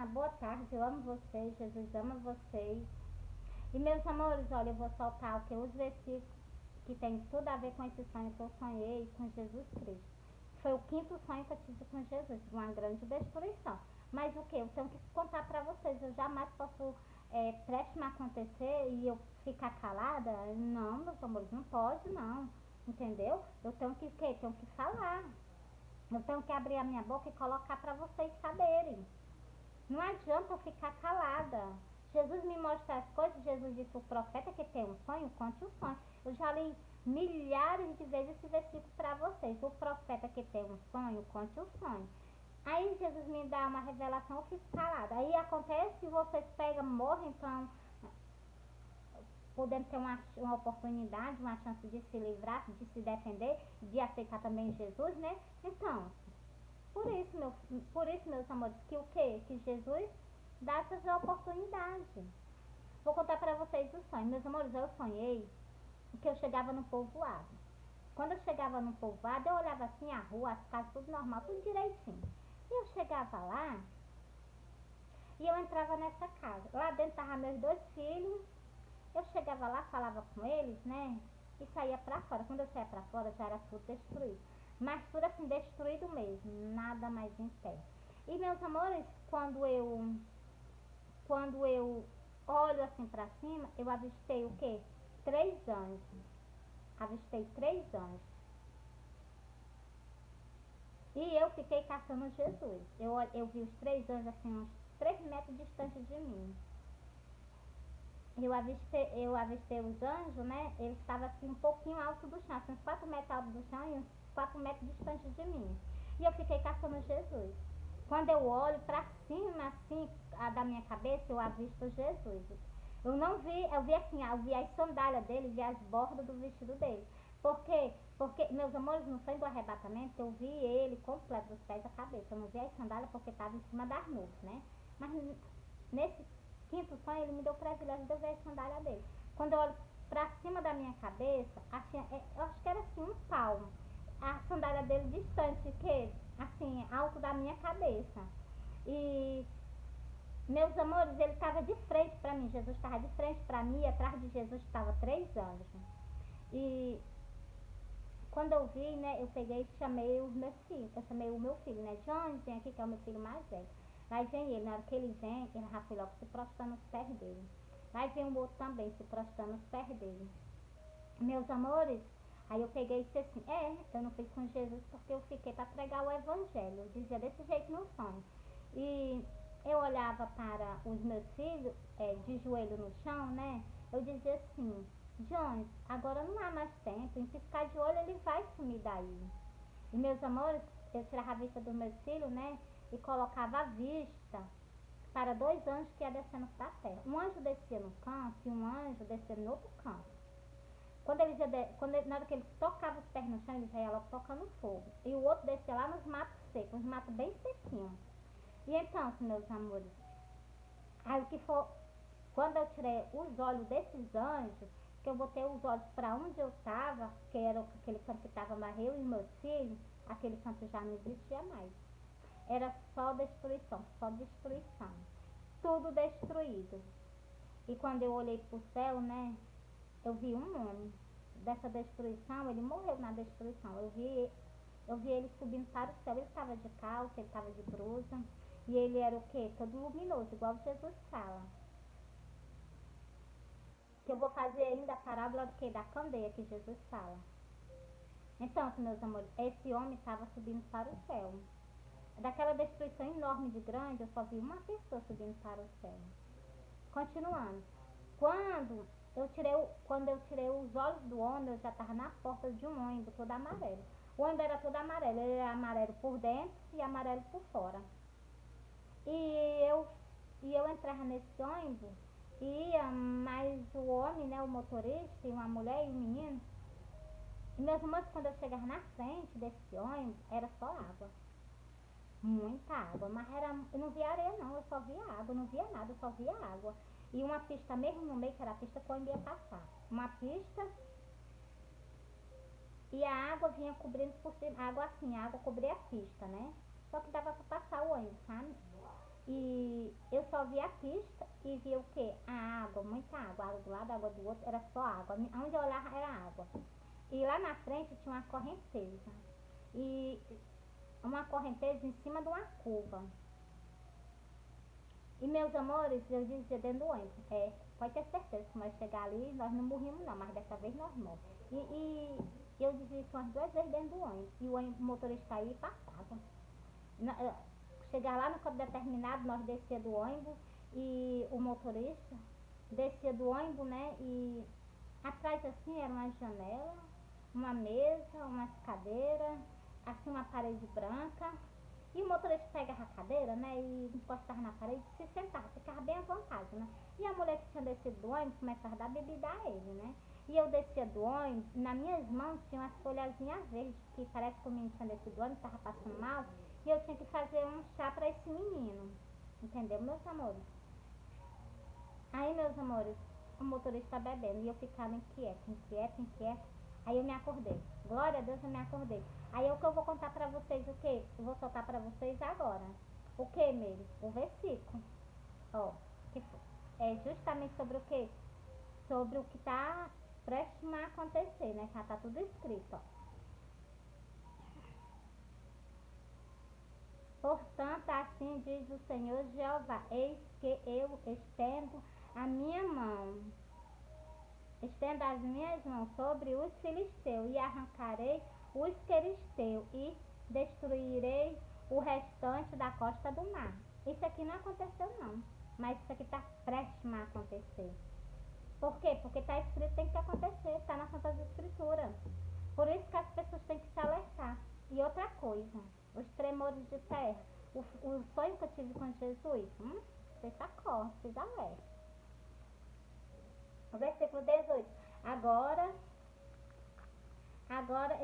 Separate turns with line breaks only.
boa tarde, eu amo vocês, Jesus ama vocês. E meus amores, olha, eu vou soltar o que os versículos que tem tudo a ver com esse sonho que eu sonhei com Jesus Cristo. Foi o quinto sonho que eu tive com Jesus, uma grande destruição. Mas o que? Eu tenho que contar para vocês, eu jamais posso prestes a acontecer e eu ficar calada. Não, meus amores, não pode não, entendeu? Eu tenho que o quê? Tenho que falar. Eu tenho que abrir a minha boca e colocar para vocês saberem. Não adianta eu ficar calada. Jesus me mostra as coisas, Jesus disse, o profeta que tem um sonho, conte o sonho. Eu já li milhares de vezes esse versículo para vocês. O profeta que tem um sonho, conte o sonho. Aí Jesus me dá uma revelação, eu fico calada. Aí acontece, vocês pegam, morrem, então podendo ter uma oportunidade, uma chance de se livrar, de se defender, de aceitar também Jesus, né? Então, por isso, meus amores, que o quê? Que Jesus dá essas oportunidades. Vou contar para vocês o sonho. Meus amores, eu sonhei que eu chegava no povoado. Quando eu chegava no povoado, eu olhava assim a rua, as casas, tudo normal, tudo direitinho. E eu chegava lá e eu entrava nessa casa. Lá dentro estavam meus dois filhos. Eu chegava lá, falava com eles, né? E saía pra fora. Quando eu saía pra fora, já era tudo destruído. Mas tudo assim, destruído mesmo. Nada mais em pé. E meus amores, quando eu olho assim pra cima, eu avistei o quê? 3 anjos. Avistei 3 anjos. E eu fiquei caçando Jesus. Eu vi os 3 anjos assim, uns 3 metros distante de mim. Eu avistei os anjos, né? Eles estavam assim um pouquinho alto do chão, assim, uns 4 metros alto do chão e uns 4 metros distante de mim. E eu fiquei caçando Jesus. Quando eu olho pra cima, assim, da minha cabeça, eu avisto Jesus. Eu não vi, eu vi assim, eu vi as sandálias dele, vi as bordas do vestido dele. Por quê? Porque, meus amores, no sonho do arrebatamento, eu vi ele completo, dos pés à cabeça. Eu não vi as sandálias porque estava em cima das nuvens, né? Mas nesse quinto sonho, ele me deu o privilégio de eu ver a sandália dele. Quando eu olho pra cima da minha cabeça, eu acho que era assim, um palmo. A sandália dele distante, que assim, alto da minha cabeça. E, meus amores, ele estava de frente para mim. Jesus estava de frente para mim e atrás de Jesus estava 3 anjos. E quando eu vi, né, eu peguei e chamei os meus filhos. Eu chamei o meu filho, né? Jones, vem aqui, que é o meu filho mais velho. Aí vem ele, na hora que ele vem, ele já foi logo se prostrando os pés dele. Aí vem o outro também, se prostrando os pés dele. Meus amores, aí eu peguei e disse assim, eu não fui com Jesus porque eu fiquei para pregar o evangelho. Eu dizia desse jeito no sonho. E eu olhava para os meus filhos, de joelho no chão, né? Eu dizia assim, Jones, agora não há mais tempo, em piscar de olho ele vai sumir daí. E meus amores, eu tirava a vista dos meus filhos, né? E colocava a vista para 2 anjos que ia descendo para a terra. Um anjo descia no canto e um anjo descia no outro canto. Na hora que ele tocava os pés no chão, ele já ia logo tocando fogo. E o outro descia lá nos matos secos, uns matos bem sequinhos. E então, meus amores, aí o que for, quando eu tirei os olhos desses anjos, que eu botei os olhos para onde eu estava, que era aquele canto que estava mais eu e meus filhos, aquele canto já não existia mais. Era só destruição, só destruição. Tudo destruído. E quando eu olhei pro céu, né, eu vi um homem. Dessa destruição, ele morreu na destruição. Eu vi ele subindo para o céu. Ele estava de calça, ele estava de blusa. E ele era o quê? Todo luminoso, igual Jesus fala. Que eu vou fazer ainda a parábola do quê? Da candeia que Jesus fala. Então, meus amores, esse homem estava subindo para o céu. Daquela destruição enorme de grande, eu só vi uma pessoa subindo para o céu. Continuando. Quando eu tirei os olhos do homem, eu já estava na porta de um ônibus todo amarelo. O ônibus era todo amarelo, ele era amarelo por dentro e amarelo por fora. E eu entrava nesse ônibus e ia, mas o homem, né, o motorista, e uma mulher e um menino. E meus irmãos, quando eu chegava na frente desse ônibus, era só água. Muita água, mas eu não via areia não, eu só via água, eu não via nada, eu só via água. E uma pista mesmo no meio, que era a pista que o ônibus ia passar. Uma pista e a água vinha cobrindo por cima, a água assim, a água cobria a pista, né? Só que dava pra passar o ônibus, sabe? E eu só vi a pista e vi o quê? A água, muita água. A água do lado, a água do outro, era só água. Onde eu olhava era água. E lá na frente tinha uma correnteza. E uma correnteza em cima de uma curva. E meus amores, eu dizia dentro do ônibus, pode ter certeza que nós chegar ali, nós não morrimos não, mas dessa vez nós morremos. E eu dizia isso umas 2 vezes dentro do ônibus. E o motorista aí passava. Chegar lá no campo determinado, nós descia do ônibus e o motorista descia do ônibus, né? E atrás assim era uma janela, uma mesa, umas cadeiras, assim uma parede branca. E o motorista pegava a cadeira, né? E encostava na parede e se sentava, ficava bem à vontade, né? E a mulher que tinha descido do ônibus começava a dar bebida a ele, né? E eu descia do ônibus, nas minhas mãos tinha umas folhazinhas verdes, que parece que o menino tinha descido do ônibus, estava passando mal, e eu tinha que fazer um chá para esse menino. Entendeu, meus amores? Aí, meus amores, o motorista bebendo e eu ficava inquieta. Aí eu me acordei. Glória a Deus, eu me acordei. Aí o que eu vou contar pra vocês, o quê? Eu vou soltar pra vocês agora. O que, Meire? O versículo. Ó, que é justamente sobre o quê? Sobre o que tá prestes a acontecer, né? Já tá tudo escrito, ó. Portanto, assim diz o Senhor Jeová, eis que eu estendo as minhas mãos sobre os filisteus e arrancarei os filisteus e destruirei o restante da costa do mar. Isso aqui não aconteceu não, mas isso aqui está prestes a acontecer. Por quê? Porque está escrito, tem que acontecer, está na Santa Escritura. Por isso que as pessoas têm que se alertar. E outra coisa, os tremores de terra, o sonho que eu tive com Jesus, você sacou, vocês alertam. O versículo 18. Agora